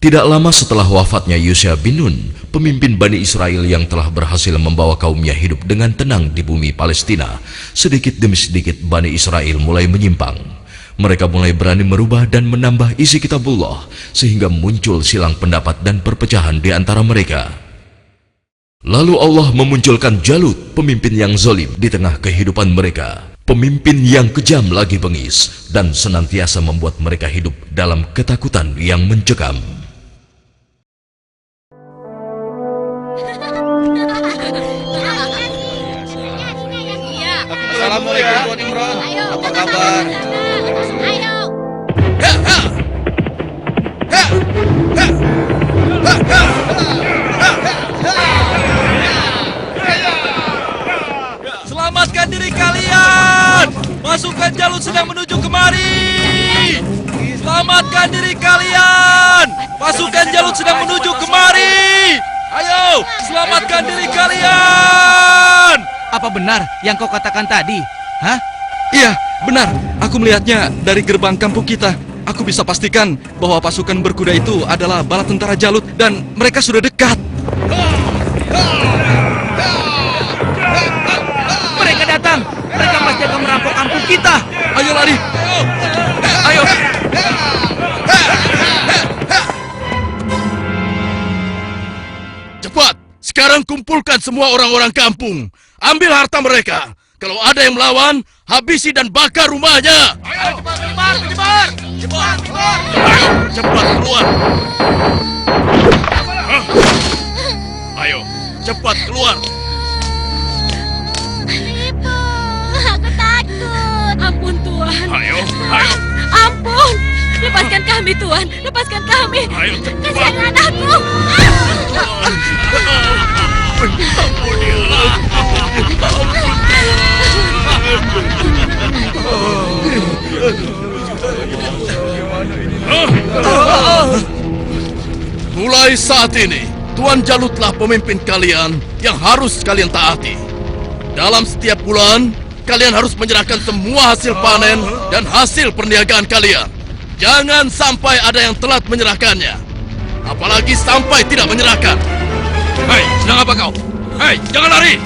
Tidak lama setelah wafatnya Yusha bin Nun, pemimpin Bani Israel yang telah berhasil membawa kaumnya hidup dengan tenang di bumi Palestina, sedikit demi sedikit Bani Israel mulai menyimpang. Mereka mulai berani merubah dan menambah isi kitabullah, sehingga muncul silang pendapat dan perpecahan di antara mereka. Lalu Allah memunculkan Jalut, pemimpin yang zalim di tengah kehidupan mereka. Pemimpin yang kejam lagi bengis dan senantiasa membuat mereka hidup dalam ketakutan yang mencekam. Assalamualaikum Tuan Imran. Apa kabar? Ayo. Selamatkan diri kalian! Pasukan Jalut sedang menuju kemari! Selamatkan diri kalian! Pasukan Jalut sedang menuju kemari! Ayo, selamatkan diri kalian! Apa benar yang kau katakan tadi? Hah? Iya, benar. Aku melihatnya dari gerbang kampung kita. Aku bisa pastikan bahwa pasukan berkuda itu adalah bala tentara Jalut dan mereka sudah dekat. Mereka datang! Mereka pasti akan merampok kampung kita! Ayo lari! Ayo! Cepat! Sekarang kumpulkan semua orang-orang kampung. Ambil harta mereka. Kalau ada yang melawan, habisi dan bakar rumahnya. Ayo, cepat, menyebar! Cepat! Ayo, cepat keluar. Ayo, cepat keluar. Ibu, aku takut. Ampun Tuhan. Ayo. Ampun. Lepaskan kami Tuhan. Lepaskan kami. Ayo, cepat. Kasihan anakku. Mulai saat ini, Tuan Jalutlah pemimpin kalian yang harus kalian taati. Dalam setiap bulan, kalian harus menyerahkan semua hasil panen dan hasil perniagaan kalian. Jangan sampai ada yang telat menyerahkannya. Apalagi sampai tidak menyerahkan. Hei, sedang apa kau? Hei, jangan lari!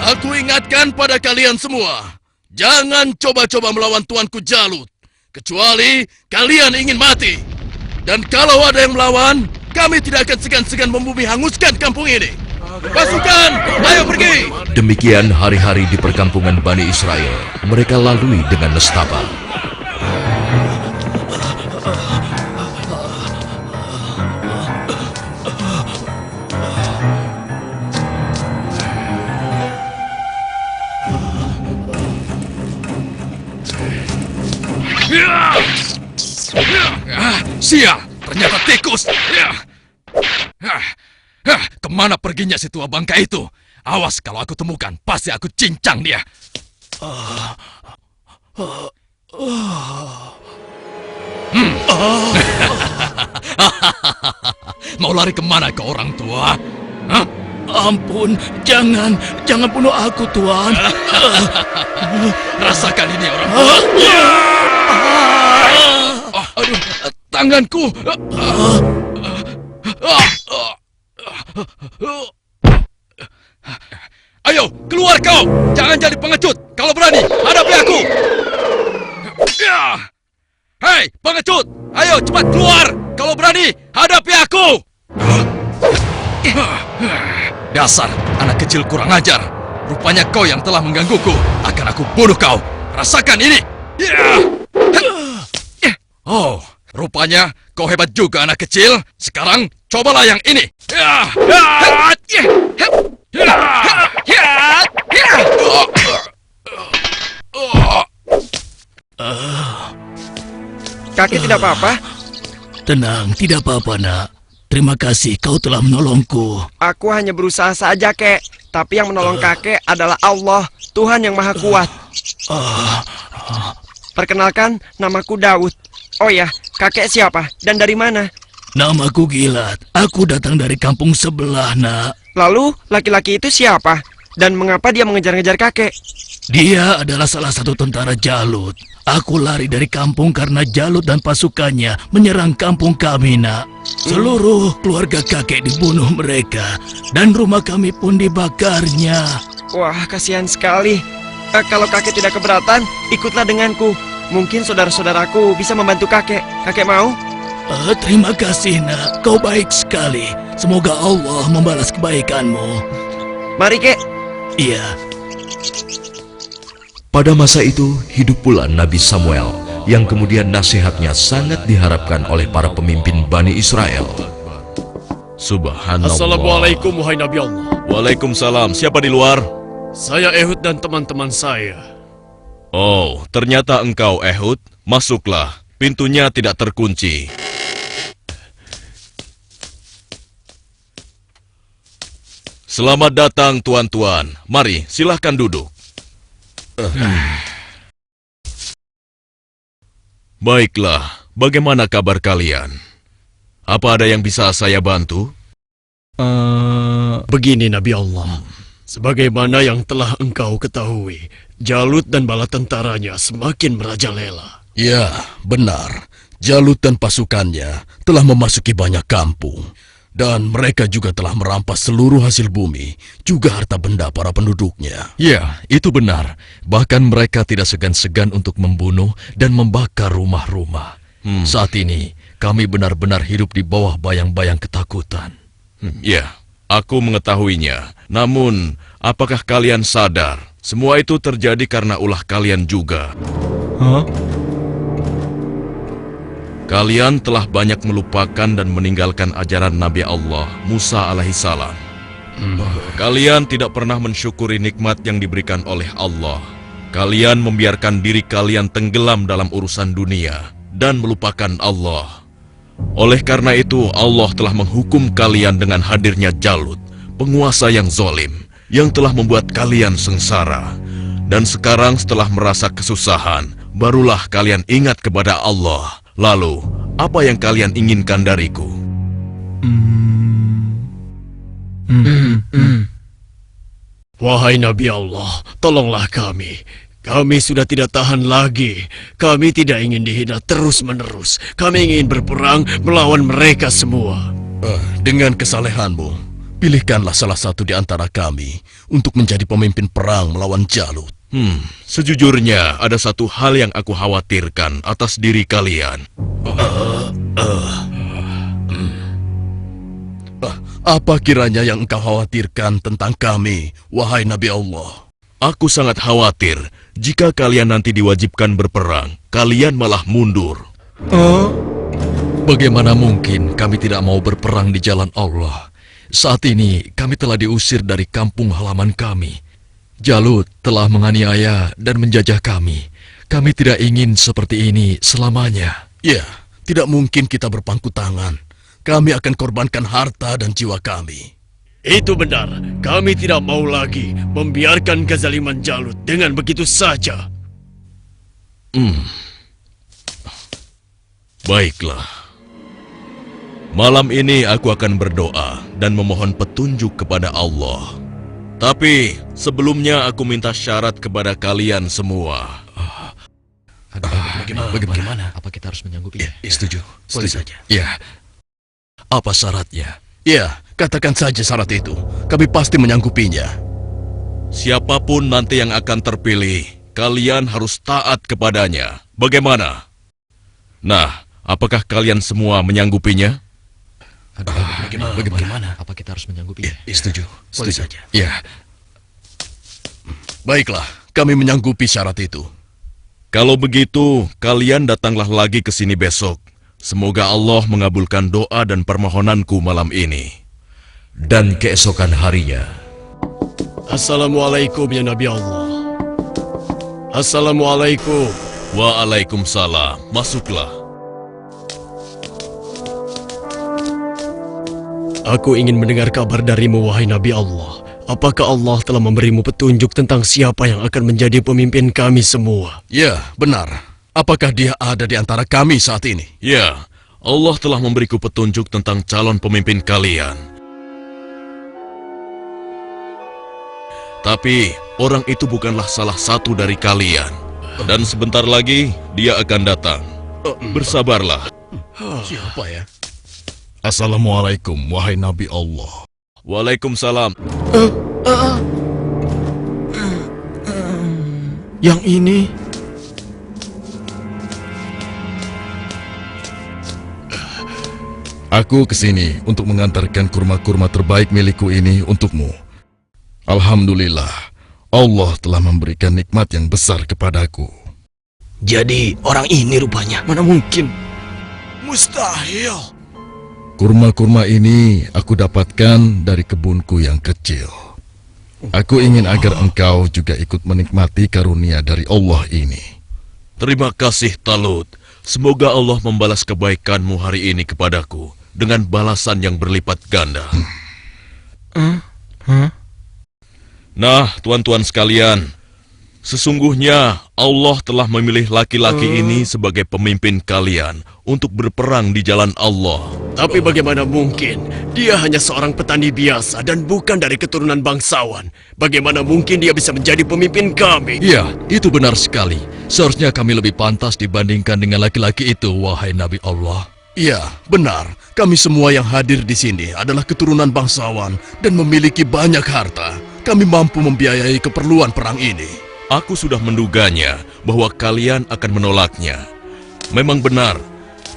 Aku ingatkan pada kalian semua, jangan coba-coba melawan Tuanku Jalut, kecuali kalian ingin mati. Dan kalau ada yang melawan, kami tidak akan segan-segan membumi hanguskan kampung ini. Pasukan, ayo pergi! Demikian hari-hari di perkampungan Bani Israel. Mereka lalui dengan nestapa. Sial, ternyata tikus. Kemana perginya si tua bangka itu? Awas kalau aku temukan, pasti aku cincang dia. Mau lari kemana kau orang tua? Hah? Ampun, jangan bunuh aku, Tuan. Rasakan ini orang tua. Aduh, tanganku. Ayo, keluar kau. Jangan jadi pengecut. Kalau berani, hadapi aku. Hei, pengecut. Ayo, cepat keluar. Kalau berani, hadapi aku. Dasar anak kecil kurang ajar. Rupanya kau yang telah menggangguku. Akan aku bunuh kau. Rasakan ini. Oh, rupanya kau hebat juga anak kecil. Sekarang cobalah yang ini. Kakek tidak apa-apa? Tenang, tidak apa-apa, nak. Terima kasih kau telah menolongku. Aku hanya berusaha saja, kek. Tapi yang menolong kakek adalah Allah, Tuhan yang Maha Kuat. Perkenalkan, namaku Daud. Oh ya, kakek siapa dan dari mana? Namaku Gilat. Aku datang dari kampung sebelah, nak. Lalu, laki-laki itu siapa? Dan mengapa dia mengejar-ngejar kakek? Dia adalah salah satu tentara Jalut. Aku lari dari kampung karena Jalut dan pasukannya menyerang kampung kami, nak. Seluruh keluarga kakek dibunuh mereka, dan rumah kami pun dibakarnya. Wah, kasihan sekali. Kalau kakek tidak keberatan, ikutlah denganku. Mungkin saudara-saudaraku bisa membantu kakek. Kakek mau? Terima kasih, nak. Kau baik sekali. Semoga Allah membalas kebaikanmu. Mari, Kek. Iya. Pada masa itu, hidup pula Nabi Samuel, yang kemudian nasihatnya sangat diharapkan oleh para pemimpin Bani Israel. Subhanallah. Assalamualaikum wahai Nabi Allah. Waalaikumsalam. Siapa di luar? Saya Ehud dan teman-teman saya. Oh, ternyata engkau Ehud. Masuklah. Pintunya tidak terkunci. Selamat datang tuan-tuan. Mari, silahkan duduk. Baiklah, bagaimana kabar kalian? Apa ada yang bisa saya bantu? Begini Nabi Allah. Sebagaimana yang telah engkau ketahui, Jalut dan bala tentaranya semakin merajalela. Ya, benar. Jalut dan pasukannya telah memasuki banyak kampung. Dan mereka juga telah merampas seluruh hasil bumi, juga harta benda para penduduknya. Ya, itu benar. Bahkan mereka tidak segan-segan untuk membunuh dan membakar rumah-rumah. Saat ini, kami benar-benar hidup di bawah bayang-bayang ketakutan. Ya, aku mengetahuinya. Namun, apakah kalian sadar? Semua itu terjadi karena ulah kalian juga. Kalian telah banyak melupakan dan meninggalkan ajaran Nabi Allah, Musa alaihissalam. Kalian tidak pernah mensyukuri nikmat yang diberikan oleh Allah. Kalian membiarkan diri kalian tenggelam dalam urusan dunia dan melupakan Allah. Oleh karena itu, Allah telah menghukum kalian dengan hadirnya Jalut, penguasa yang zolim, yang telah membuat kalian sengsara. Dan sekarang setelah merasa kesusahan, barulah kalian ingat kepada Allah. Lalu, apa yang kalian inginkan dariku? Wahai Nabi Allah, tolonglah kami. Kami sudah tidak tahan lagi. Kami tidak ingin dihina terus-menerus. Kami ingin berperang melawan mereka semua. Dengan kesalehanmu, pilihkanlah salah satu di antara kami untuk menjadi pemimpin perang melawan Jalut. Sejujurnya, ada satu hal yang aku khawatirkan atas diri kalian. Apa kiranya yang engkau khawatirkan tentang kami, wahai Nabi Allah? Aku sangat khawatir jika kalian nanti diwajibkan berperang, kalian malah mundur. Bagaimana mungkin kami tidak mau berperang di jalan Allah? Saat ini kami telah diusir dari kampung halaman kami. Jalut telah menganiaya dan menjajah kami. Kami tidak ingin seperti ini selamanya. Ya, tidak mungkin kita berpangku tangan. Kami akan korbankan harta dan jiwa kami. Itu benar. Kami tidak mau lagi membiarkan kezaliman Jalut dengan begitu saja. Baiklah. Malam ini aku akan berdoa dan memohon petunjuk kepada Allah. Tapi sebelumnya aku minta syarat kepada kalian semua. Bagaimana? Apa kita harus menyanggupinya? Setuju. Boleh saja. Ya. Apa syaratnya? Ya, katakan saja syarat itu. Kami pasti menyanggupinya. Siapapun nanti yang akan terpilih, kalian harus taat kepadanya. Bagaimana? Nah, apakah kalian semua menyanggupinya? Bagaimana? Apa kita harus menyanggupinya? Setuju. Boleh saja. Ya. Baiklah, kami menyanggupi syarat itu. Kalau begitu, kalian datanglah lagi ke sini besok. Semoga Allah mengabulkan doa dan permohonanku malam ini. Dan keesokan harinya, Assalamualaikum ya Nabi Allah. Assalamualaikum. Waalaikumsalam. Masuklah. Aku ingin mendengar kabar darimu, wahai Nabi Allah. Apakah Allah telah memberimu petunjuk tentang siapa yang akan menjadi pemimpin kami semua? Ya, benar. Apakah dia ada di antara kami saat ini? Ya, Allah telah memberiku petunjuk tentang calon pemimpin kalian. Tapi orang itu bukanlah salah satu dari kalian. Dan sebentar lagi dia akan datang. Bersabarlah. Siapa ya? Assalamualaikum, wahai Nabi Allah. Waalaikumsalam. Yang ini... Aku kesini untuk mengantarkan kurma-kurma terbaik milikku ini untukmu. Alhamdulillah, Allah telah memberikan nikmat yang besar kepadaku. Jadi orang ini rupanya. Mana mungkin? Mustahil. Kurma-kurma ini aku dapatkan dari kebunku yang kecil. Aku ingin agar engkau juga ikut menikmati karunia dari Allah ini. Terima kasih Talut. Semoga Allah membalas kebaikanmu hari ini kepadaku dengan balasan yang berlipat ganda. Nah, tuan-tuan sekalian, sesungguhnya Allah telah memilih laki-laki ini sebagai pemimpin kalian untuk berperang di jalan Allah. Tapi bagaimana mungkin? Dia hanya seorang petani biasa dan bukan dari keturunan bangsawan. Bagaimana mungkin dia bisa menjadi pemimpin kami? Iya, itu benar sekali. Seharusnya kami lebih pantas dibandingkan dengan laki-laki itu, wahai Nabi Allah. Iya, benar. Kami semua yang hadir di sini adalah keturunan bangsawan dan memiliki banyak harta. Kami mampu membiayai keperluan perang ini. Aku sudah menduganya bahwa kalian akan menolaknya. Memang benar,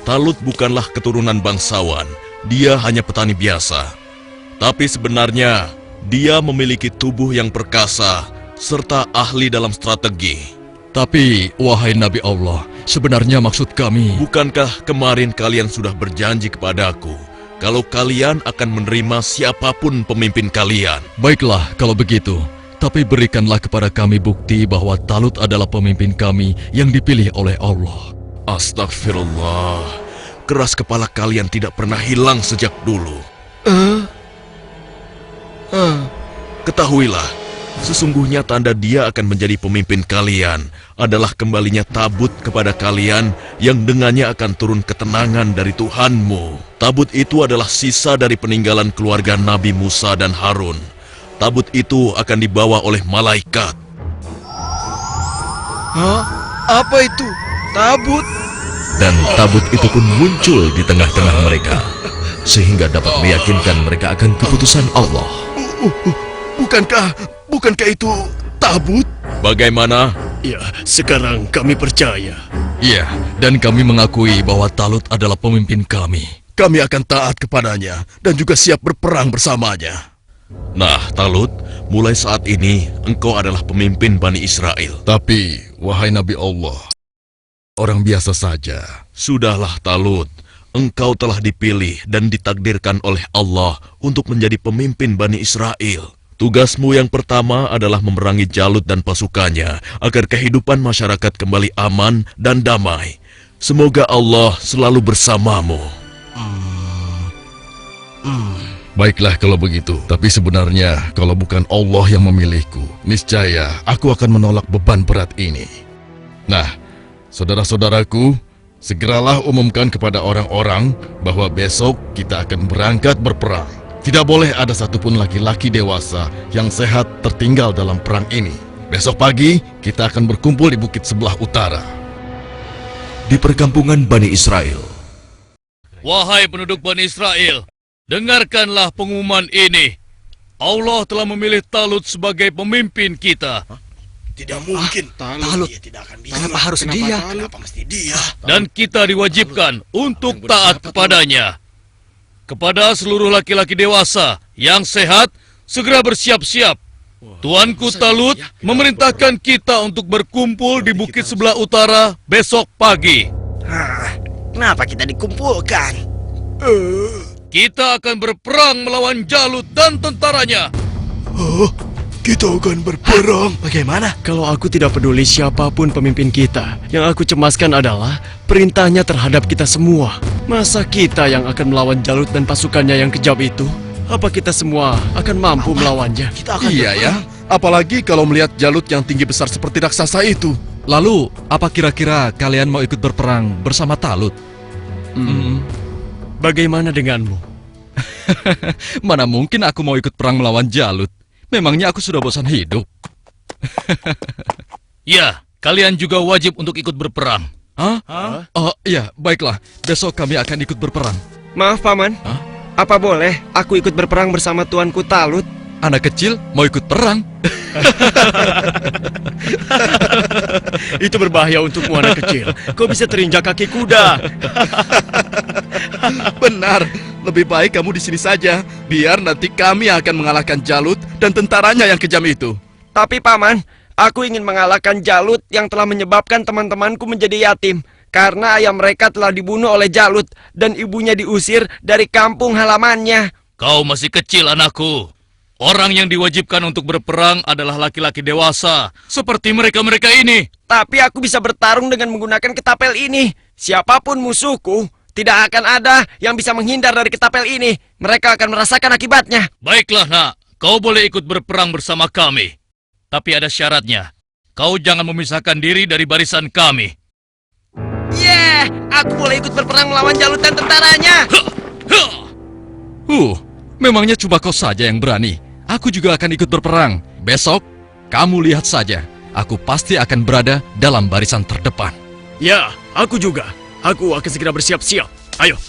Talut bukanlah keturunan bangsawan. Dia hanya petani biasa. Tapi sebenarnya, dia memiliki tubuh yang perkasa serta ahli dalam strategi. Tapi, wahai Nabi Allah, sebenarnya maksud kami... Bukankah kemarin kalian sudah berjanji kepadaku kalau kalian akan menerima siapapun pemimpin kalian? Baiklah, kalau begitu. Tapi berikanlah kepada kami bukti bahwa Talut adalah pemimpin kami yang dipilih oleh Allah. Astagfirullah. Keras kepala kalian tidak pernah hilang sejak dulu. Ketahuilah, sesungguhnya tanda dia akan menjadi pemimpin kalian adalah kembalinya tabut kepada kalian yang dengannya akan turun ketenangan dari Tuhanmu. Tabut itu adalah sisa dari peninggalan keluarga Nabi Musa dan Harun. Tabut itu akan dibawa oleh malaikat. Hah? Apa itu? Tabut? Dan tabut itu pun muncul di tengah-tengah mereka, sehingga dapat meyakinkan mereka akan keputusan Allah. Bukankah itu tabut? Bagaimana? Ya, sekarang kami percaya. Iya, dan kami mengakui bahwa Talut adalah pemimpin kami. Kami akan taat kepadanya dan juga siap berperang bersamanya. Nah, Talut, mulai saat ini engkau adalah pemimpin Bani Israel. Tapi, wahai Nabi Allah, orang biasa saja. Sudahlah, Talut. Engkau telah dipilih dan ditakdirkan oleh Allah untuk menjadi pemimpin Bani Israel. Tugasmu yang pertama adalah memerangi Jalut dan pasukannya agar kehidupan masyarakat kembali aman dan damai. Semoga Allah selalu bersamamu. Baiklah kalau begitu, tapi sebenarnya kalau bukan Allah yang memilihku, niscaya aku akan menolak beban berat ini. Nah, saudara-saudaraku, segeralah umumkan kepada orang-orang bahwa besok kita akan berangkat berperang. Tidak boleh ada satupun laki-laki dewasa yang sehat tertinggal dalam perang ini. Besok pagi, kita akan berkumpul di bukit sebelah utara. Di perkampungan Bani Israel, Wahai penduduk Bani Israel, dengarkanlah pengumuman ini. Allah telah memilih Talut sebagai pemimpin kita. Tidak mungkin. Talut. Dia tidak akan bisa. Kenapa harus dia? Kenapa mesti dia? Dan kita diwajibkan untuk taat kepadanya. Kepada seluruh laki-laki dewasa yang sehat, segera bersiap-siap. Tuanku Talut memerintahkan kita untuk berkumpul di bukit sebelah utara besok pagi. Kenapa kita dikumpulkan? Kita akan berperang melawan Jalut dan tentaranya. Kita akan berperang. Bagaimana? Kalau aku tidak peduli siapapun pemimpin kita, yang aku cemaskan adalah perintahnya terhadap kita semua. Masa kita yang akan melawan Jalut dan pasukannya yang kejam itu? Apa kita semua akan mampu melawannya? Kita akan Iya ya, apalagi kalau melihat Jalut yang tinggi besar seperti raksasa itu. Lalu, apa kira-kira kalian mau ikut berperang bersama Talut? Bagaimana denganmu? Mana mungkin aku mau ikut perang melawan Jalut. Memangnya aku sudah bosan hidup? Ya, kalian juga wajib untuk ikut berperang. Hah? Oh, iya, baiklah. Besok kami akan ikut berperang. Maaf, Paman. Apa boleh aku ikut berperang bersama tuanku Talut? Anak kecil mau ikut perang? Itu berbahaya untukmu anak kecil. Kau bisa terinjak kaki kuda. Benar, lebih baik kamu di sini saja. Biar nanti kami akan mengalahkan Jalut dan tentaranya yang kejam itu. Tapi Paman, aku ingin mengalahkan Jalut yang telah menyebabkan teman-temanku menjadi yatim. Karena ayah mereka telah dibunuh oleh Jalut dan ibunya diusir dari kampung halamannya. Kau masih kecil, anakku. Orang yang diwajibkan untuk berperang adalah laki-laki dewasa, seperti mereka-mereka ini. Tapi aku bisa bertarung dengan menggunakan ketapel ini. Siapapun musuhku, tidak akan ada yang bisa menghindar dari ketapel ini. Mereka akan merasakan akibatnya. Baiklah, nak. Kau boleh ikut berperang bersama kami. Tapi ada syaratnya. Kau jangan memisahkan diri dari barisan kami. Aku boleh ikut berperang melawan Jalut dan tentaranya. Memangnya cuma kau saja yang berani. Aku juga akan ikut berperang. Besok, kamu lihat saja. Aku pasti akan berada dalam barisan terdepan. Ya, aku juga. Aku akan segera bersiap-siap. Ayo.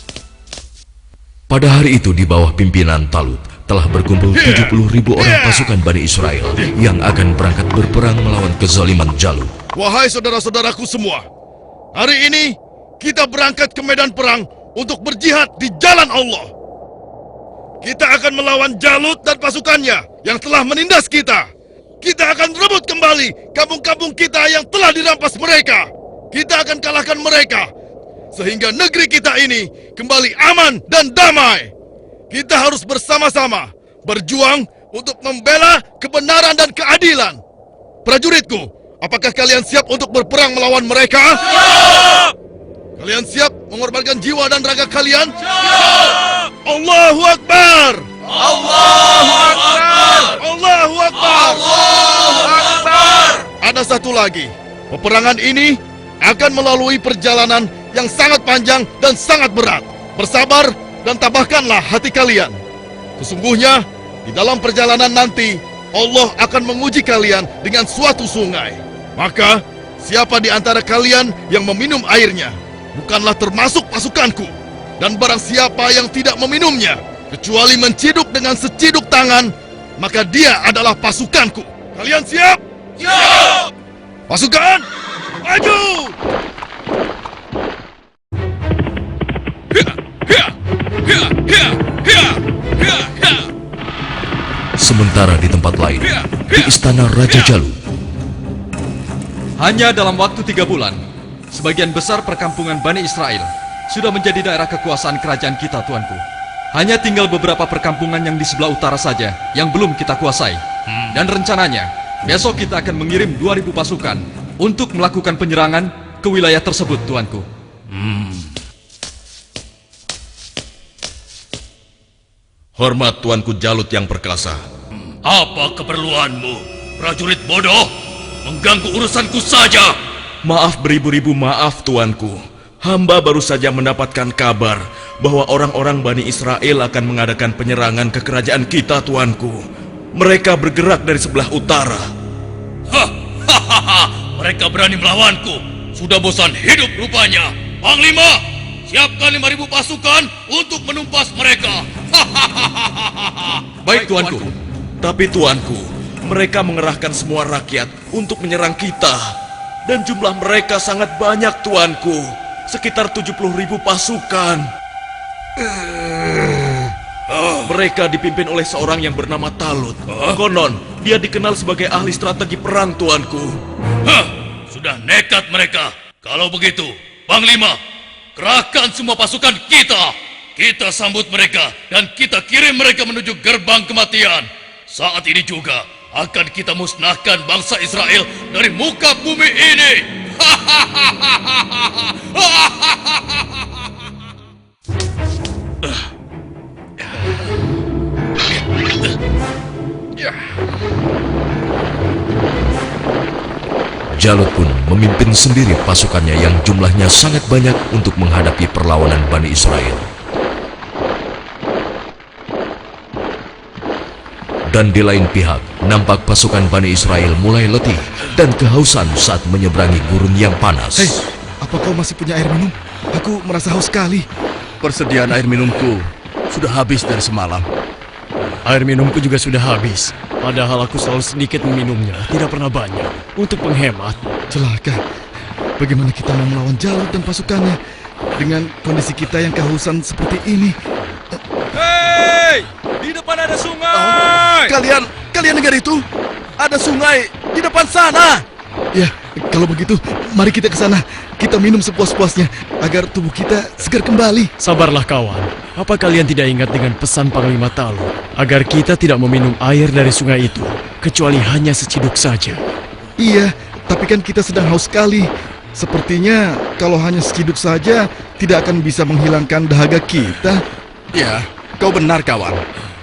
Pada hari itu di bawah pimpinan Talut telah berkumpul 70.000 orang pasukan Bani Israel yang akan berangkat berperang melawan kezaliman Jalut. Wahai saudara-saudaraku semua, hari ini kita berangkat ke medan perang untuk berjihad di jalan Allah. Kita akan melawan Jalut dan pasukannya yang telah menindas kita. Kita akan rebut kembali kampung-kampung kita yang telah dirampas mereka. Kita akan kalahkan mereka, sehingga negeri kita ini kembali aman dan damai. Kita harus bersama-sama berjuang untuk membela kebenaran dan keadilan. Prajuritku, apakah kalian siap untuk berperang melawan mereka? Siap! Kalian siap mengorbankan jiwa dan raga kalian? Siap! Allahu Akbar! Allahu Akbar! Allahu Akbar! Allahu Akbar! Ada satu lagi. Peperangan ini akan melalui perjalanan yang sangat panjang dan sangat berat. Bersabar dan tabahkanlah hati kalian. Sesungguhnya, di dalam perjalanan nanti, Allah akan menguji kalian dengan suatu sungai. Maka, siapa di antara kalian yang meminum airnya, bukanlah termasuk pasukanku. Dan barang siapa yang tidak meminumnya, kecuali menciduk dengan seciduk tangan, maka dia adalah pasukanku. Kalian siap? Siap! Pasukan, maju! Sementara di tempat lain, di istana Raja Jalut, Hanya dalam waktu 3 bulan, sebagian besar perkampungan Bani Israel sudah menjadi daerah kekuasaan kerajaan kita, tuanku. Hanya tinggal beberapa perkampungan yang di sebelah utara saja yang belum kita kuasai. Dan rencananya, besok kita akan mengirim 2.000 pasukan untuk melakukan penyerangan ke wilayah tersebut, tuanku. Hormat Tuanku Jalut yang perkasa. Apa keperluanmu, prajurit bodoh? Mengganggu urusanku saja. Maaf beribu-ribu maaf Tuanku. Hamba baru saja mendapatkan kabar bahwa orang-orang Bani Israel akan mengadakan penyerangan ke kerajaan kita, Tuanku. Mereka bergerak dari sebelah utara. Mereka berani melawanku. Sudah bosan hidup rupanya. Panglima, siapkan 5.000 pasukan untuk menumpas mereka. Baik, tuanku. Tapi Tuanku, mereka mengerahkan semua rakyat untuk menyerang kita. Dan jumlah mereka sangat banyak, Tuanku. Sekitar 70.000 pasukan. Mereka dipimpin oleh seorang yang bernama Talut. Konon, dia dikenal sebagai ahli strategi perang, Tuanku. Sudah nekat mereka. Kalau begitu, Panglima, kerahkan semua pasukan kita. Kita sambut mereka dan kita kirim mereka menuju gerbang kematian. Saat ini juga akan kita musnahkan bangsa Israel dari muka bumi ini. Jalut pun memimpin sendiri pasukannya yang jumlahnya sangat banyak untuk menghadapi perlawanan Bani Israel. Dan di lain pihak, nampak pasukan Bani Israel mulai letih dan kehausan saat menyeberangi gurun yang panas. Hei, apa kau masih punya air minum? Aku merasa haus sekali. Persediaan air minumku sudah habis dari semalam. Air minumku juga sudah habis. Padahal aku selalu sedikit meminumnya, tidak pernah banyak. Untuk menghemat. Celaka. Bagaimana kita mau melawan Jalut dan pasukannya dengan kondisi kita yang kehausan seperti ini? Hei! Di depan ada sungai! Kalian dengar itu? Ada sungai di depan sana. Ya, kalau begitu, mari kita ke sana. Kita minum sepuas-puasnya agar tubuh kita segar kembali. Sabarlah kawan. Apa kalian tidak ingat dengan pesan Panglima Talut agar kita tidak meminum air dari sungai itu kecuali hanya seciduk saja? Iya, tapi kan kita sedang haus sekali. Sepertinya kalau hanya seciduk saja tidak akan bisa menghilangkan dahaga kita. Ya, kau benar kawan.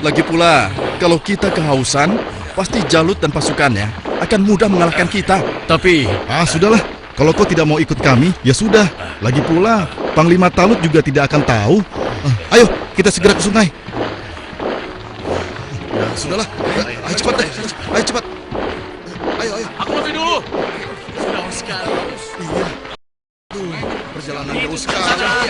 Lagi pula, kalau kita kehausan, pasti Jalut dan pasukannya akan mudah mengalahkan kita. Tapi Sudahlah. Kalau kau tidak mau ikut kami, ya sudah. Lagi pula, Panglima Talut juga tidak akan tahu. Ayo, kita segera ke sungai. Ya, sudahlah. Ayo cepat deh. Ayo cepat. Ayo. Aku lebih dulu! Perjalanan terus sekali.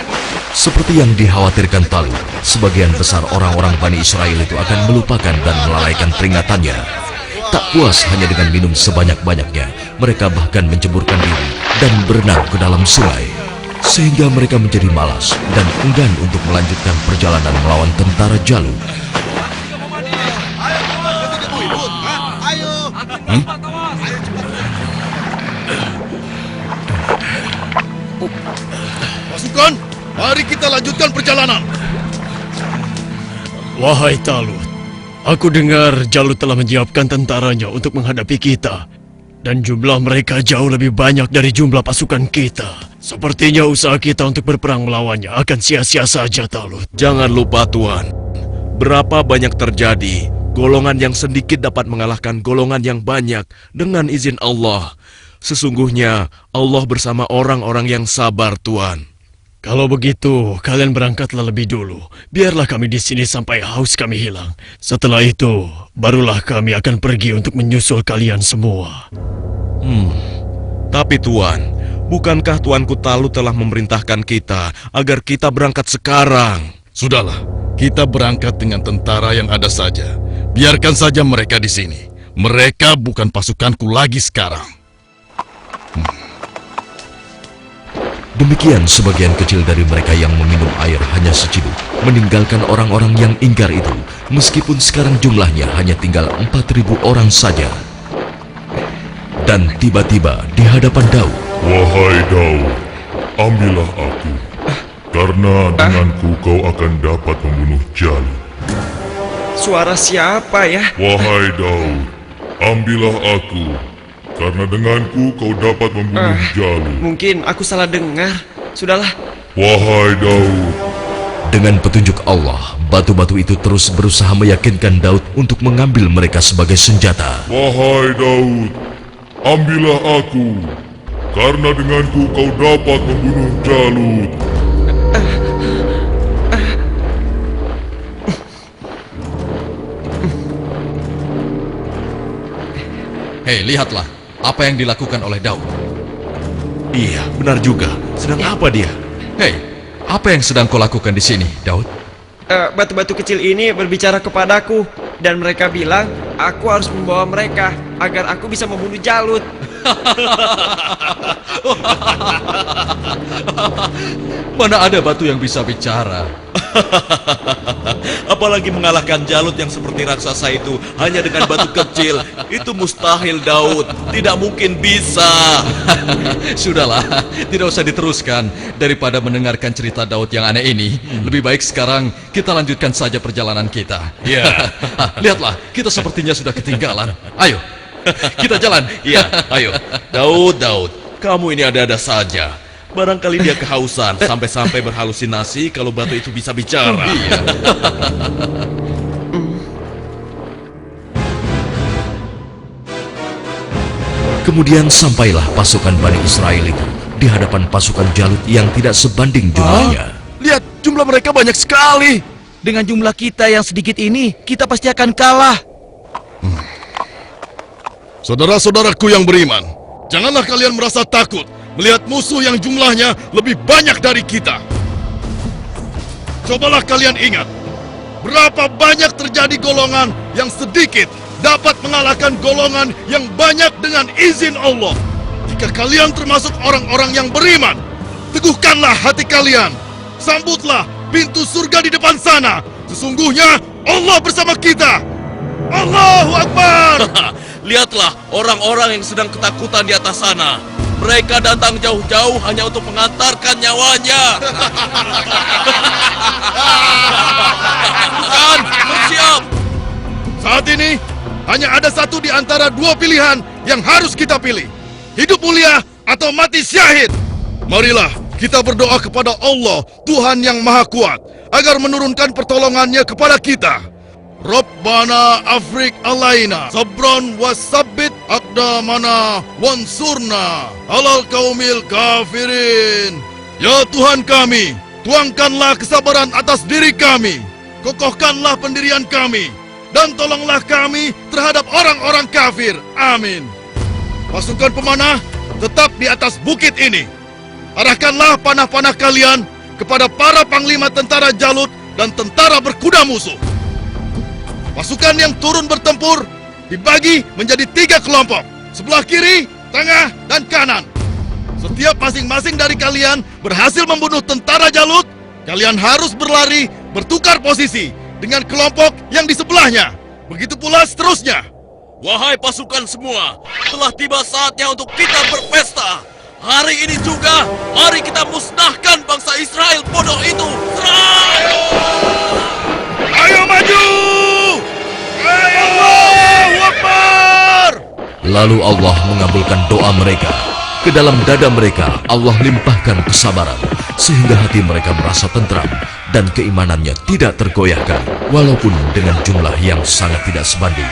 Seperti yang dikhawatirkan Talut, sebagian besar orang-orang Bani Israel itu akan melupakan dan melalaikan peringatannya. Tak puas hanya dengan minum sebanyak-banyaknya, mereka bahkan menceburkan diri dan berenang ke dalam sungai. Sehingga mereka menjadi malas dan enggan untuk melanjutkan perjalanan melawan tentara Jalut. Pasukan, mari kita lanjutkan perjalanan. wahai Talut, aku dengar Jalut telah menyiapkan tentaranya untuk menghadapi kita. Dan jumlah mereka jauh lebih banyak dari jumlah pasukan kita. Sepertinya usaha kita untuk berperang melawannya akan sia-sia saja, Talut. Jangan lupa Tuan, berapa banyak terjadi, golongan yang sedikit dapat mengalahkan golongan yang banyak dengan izin Allah. Sesungguhnya Allah bersama orang-orang yang sabar, Tuan. Kalau begitu, kalian berangkatlah lebih dulu. Biarlah kami di sini sampai haus kami hilang. Setelah itu, barulah kami akan pergi untuk menyusul kalian semua. Tapi Tuan, bukankah Tuanku Talut telah memerintahkan kita agar kita berangkat sekarang? Sudahlah, kita berangkat dengan tentara yang ada saja. Biarkan saja mereka di sini. Mereka bukan pasukanku lagi sekarang. Demikian sebagian kecil dari mereka yang meminum air hanya seciduk, meninggalkan orang-orang yang ingkar itu, meskipun sekarang jumlahnya hanya tinggal 4.000 orang saja. Dan tiba-tiba di hadapan Daud, Wahai Daud, ambillah aku, karena denganku kau akan dapat membunuh Jalut. Suara siapa ya? Wahai Daud, ambillah aku, karena denganku kau dapat membunuh Jalut. Mungkin aku salah dengar. Sudahlah. Wahai Daud, dengan petunjuk Allah, batu-batu itu terus berusaha meyakinkan Daud untuk mengambil mereka sebagai senjata. wahai Daud, ambillah aku, karena denganku kau dapat membunuh Jalut. Hei, lihatlah apa yang dilakukan oleh Daud. Iya, benar juga. Sedang apa dia? Hei, apa yang sedang kau lakukan di sini, Daud? Batu-batu kecil ini berbicara kepadaku dan mereka bilang aku harus membawa mereka agar aku bisa membunuh Jalut. Mana ada batu yang bisa bicara? Apalagi mengalahkan Jalut yang seperti raksasa itu hanya dengan batu kecil. Itu mustahil, Daud. Tidak mungkin bisa. Sudahlah, tidak usah diteruskan. Daripada mendengarkan cerita Daud yang aneh ini, lebih baik sekarang kita lanjutkan saja perjalanan kita. Ya. Lihatlah, kita sepertinya sudah ketinggalan. Ayo, kita jalan. Iya, ayo. Daud, kamu ini ada-ada saja. Barangkali dia kehausan sampai-sampai berhalusinasi kalau batu itu bisa bicara. Kemudian sampailah pasukan Bani Israel itu di hadapan pasukan Jalut yang tidak sebanding jumlahnya. Lihat, jumlah mereka banyak sekali. Dengan jumlah kita yang sedikit ini, kita pasti akan kalah. Saudara-saudaraku yang beriman, janganlah kalian merasa takut melihat musuh yang jumlahnya lebih banyak dari kita. Cobalah kalian ingat, berapa banyak terjadi golongan yang sedikit dapat mengalahkan golongan yang banyak dengan izin Allah. Jika kalian termasuk orang-orang yang beriman, teguhkanlah hati kalian. Sambutlah pintu surga di depan sana. Sesungguhnya Allah bersama kita. Allahu Akbar! Lihatlah orang-orang yang sedang ketakutan di atas sana. Mereka datang jauh-jauh hanya untuk mengantarkan nyawanya. Pasukan, bersiap! Saat ini, hanya ada satu di antara dua pilihan yang harus kita pilih. Hidup mulia atau mati syahid. Marilah kita berdoa kepada Allah, Tuhan yang Maha Kuat, agar menurunkan pertolongannya kepada kita. Rabbana afrik alaina sabron wasabbit aqdamana wansurna alal kaumil kafirin. Ya Tuhan kami, tuangkanlah kesabaran atas diri kami, kokohkanlah pendirian kami, dan tolonglah kami terhadap orang-orang kafir. Amin. Pasukan pemanah tetap di atas bukit ini. Arahkanlah panah-panah kalian kepada para panglima tentara Jalut dan tentara berkuda musuh. Pasukan yang turun bertempur dibagi menjadi 3 kelompok, sebelah kiri, tengah, dan kanan. Setiap masing-masing dari kalian berhasil membunuh tentara Jalut, kalian harus berlari bertukar posisi dengan kelompok yang di sebelahnya. Begitu pula seterusnya. Wahai pasukan semua, telah tiba saatnya untuk kita berpesta. Hari ini juga, mari kita musnahkan bangsa Israel bodoh itu. Serang! Ayo maju! Ayo! Allahu Akbar! Lalu Allah mengabulkan doa mereka. Ke dalam dada mereka Allah limpahkan kesabaran, sehingga hati mereka merasa tentram dan keimanannya tidak tergoyahkan, walaupun dengan jumlah yang sangat tidak sebanding.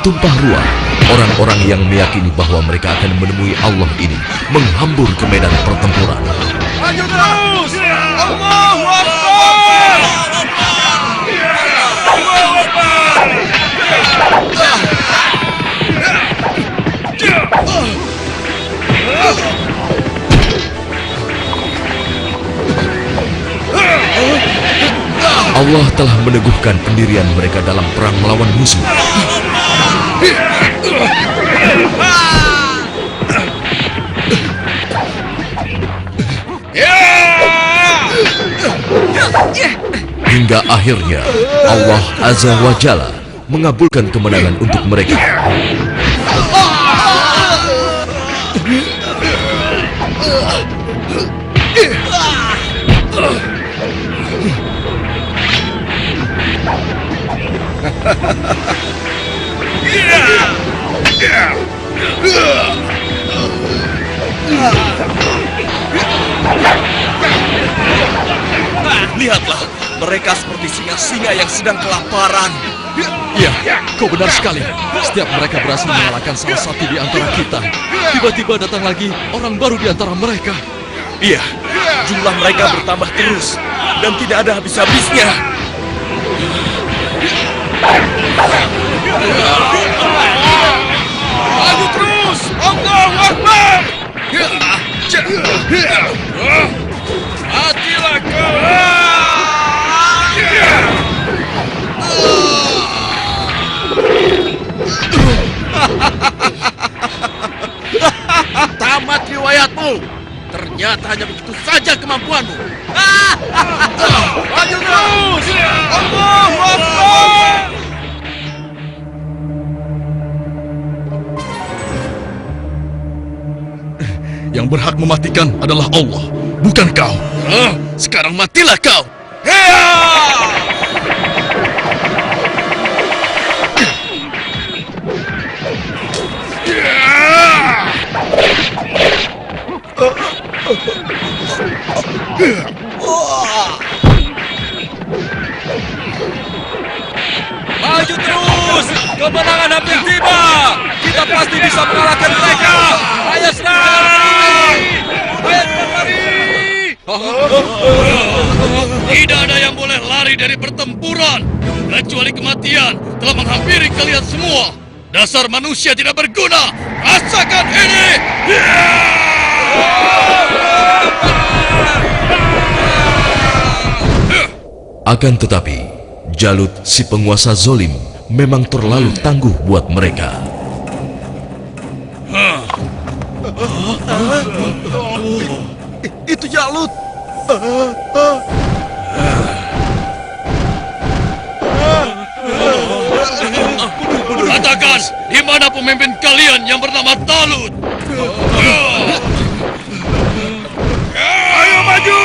Tumpah ruah, orang-orang yang meyakini bahwa mereka akan menemui Allah ini menghambur ke medan pertempuran. Maju terus! Allahu Akbar! Allahu Akbar! Allah telah meneguhkan pendirian mereka dalam perang melawan musuh. Hingga akhirnya Allah Azza wa Jalla mengabulkan kemenangan untuk mereka. Lihatlah, mereka seperti singa-singa yang sedang kelaparan. Ya, kau benar sekali. Setiap mereka berhasil mengalahkan salah satu di antara kita, tiba-tiba datang lagi orang baru di antara mereka. Iya, jumlah mereka bertambah terus dan tidak ada habis-habisnya. Maju terus! Allahu Akbar! Matilah kau! Tamat riwayatmu. Ternyata hanya begitu saja kemampuanmu. Maju terus! Allahu Akbar! Yang berhak mematikan adalah Allah, bukan kau. Sekarang matilah kau. Maju terus! Kemenangan hampir tiba! Kita pasti bisa mengalahkan mereka! Ayo serang! Ayo lari! Tidak ada yang boleh lari dari pertempuran, kecuali kematian telah menghampiri kalian semua. Dasar manusia tidak berguna. Rasakan ini. Akan tetapi, Jalut si penguasa zolim memang terlalu tangguh buat mereka. Itu Jalut. Katakan, di mana pemimpin kalian yang bernama Talut? Ayo maju!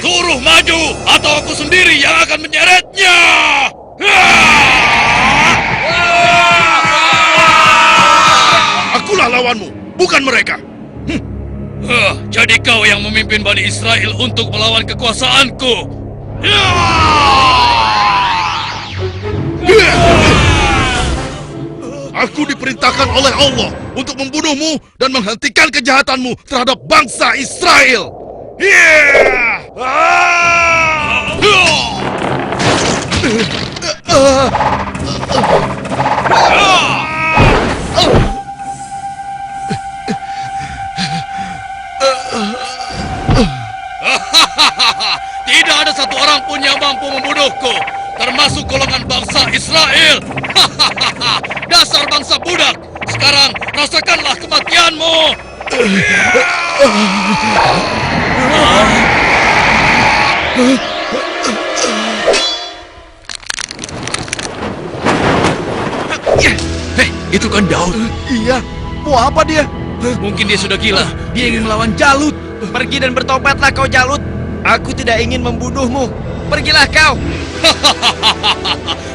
Suruh maju, atau aku sendiri yang akan menyeretnya! Akulah lawanmu, bukan mereka. Jadi kau yang memimpin Bani Israel untuk melawan kekuasaanku. Aku diperintahkan oleh Allah untuk membunuhmu dan menghentikan kejahatanmu terhadap bangsa Israel. Tidak ada satu orang pun yang mampu membunuhku, termasuk golongan bangsa Israel. Dasar bangsa budak. Sekarang rasakanlah kematianmu. Hei, itu kan Daud. Iya, mau apa dia? Mungkin dia sudah gila. Dia ingin melawan Jalut. Pergi dan bertobatlah kau Jalut. Aku tidak ingin membunuhmu. Pergilah kau.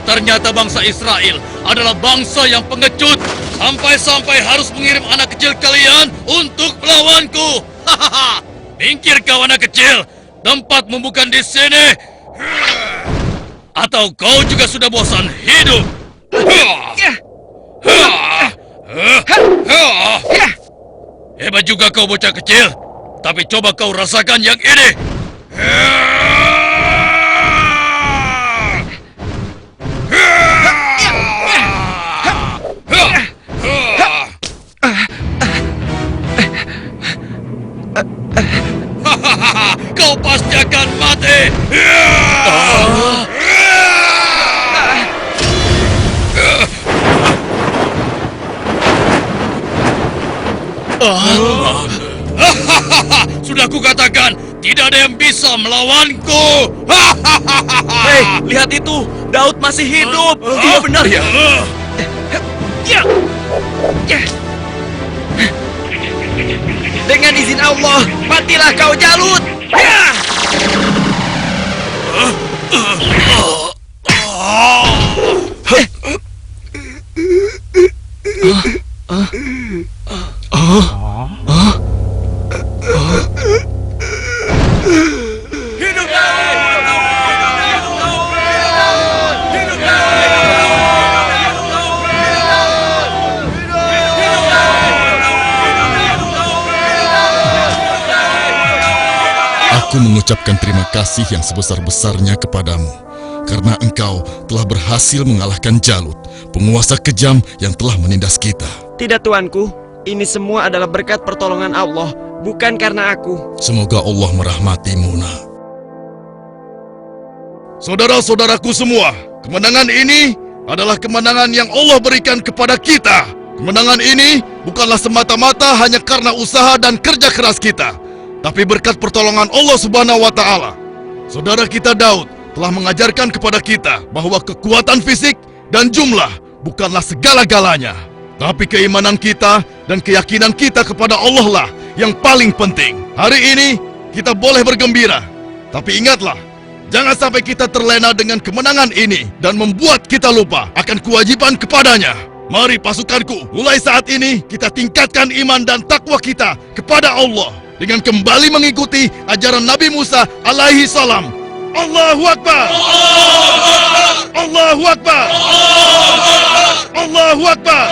Ternyata bangsa Israel adalah bangsa yang pengecut. Sampai-sampai harus mengirim anak kecil kalian untuk melawanku. Minggir kau anak kecil. Tempatmu bukan di sini. Atau kau juga sudah bosan hidup? Hebat juga kau bocah kecil. Tapi coba kau rasakan yang ini. Kau pasti akan mati. Sudah kukatakan, tidak ada yang bisa melawanku. Hei, lihat itu. Daud masih hidup. Iya benar ya. Dengan izin Allah, matilah kau Jalut. Aku mengucapkan terima kasih yang sebesar-besarnya kepadamu, karena engkau telah berhasil mengalahkan Jalut, penguasa kejam yang telah menindas kita. Tidak tuanku, ini semua adalah berkat pertolongan Allah, bukan karena aku. Semoga Allah merahmatimu, nak. Saudara-saudaraku semua, kemenangan ini adalah kemenangan yang Allah berikan kepada kita. Kemenangan ini bukanlah semata-mata hanya karena usaha dan kerja keras kita, tapi berkat pertolongan Allah Subhanahu wa Ta'ala. Saudara kita Daud telah mengajarkan kepada kita bahwa kekuatan fisik dan jumlah bukanlah segala-galanya, tapi keimanan kita dan keyakinan kita kepada Allah lah yang paling penting. Hari ini kita boleh bergembira, tapi ingatlah, jangan sampai kita terlena dengan kemenangan ini dan membuat kita lupa akan kewajiban kepadanya. Mari pasukanku, mulai saat ini kita tingkatkan iman dan takwa kita kepada Allah dengan kembali mengikuti ajaran Nabi Musa alaihi salam. Allahu Akbar! Allahu Akbar! Allahu Akbar!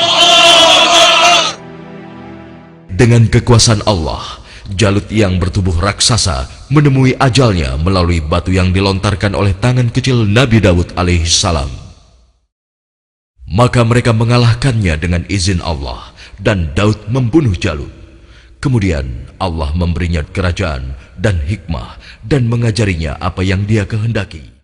Dengan kekuasaan Allah, Jalut yang bertubuh raksasa menemui ajalnya melalui batu yang dilontarkan oleh tangan kecil Nabi Daud alaihissalam. Maka mereka mengalahkannya dengan izin Allah, dan Daud membunuh Jalut. Kemudian Allah memberinya kerajaan dan hikmah dan mengajarinya apa yang Dia kehendaki.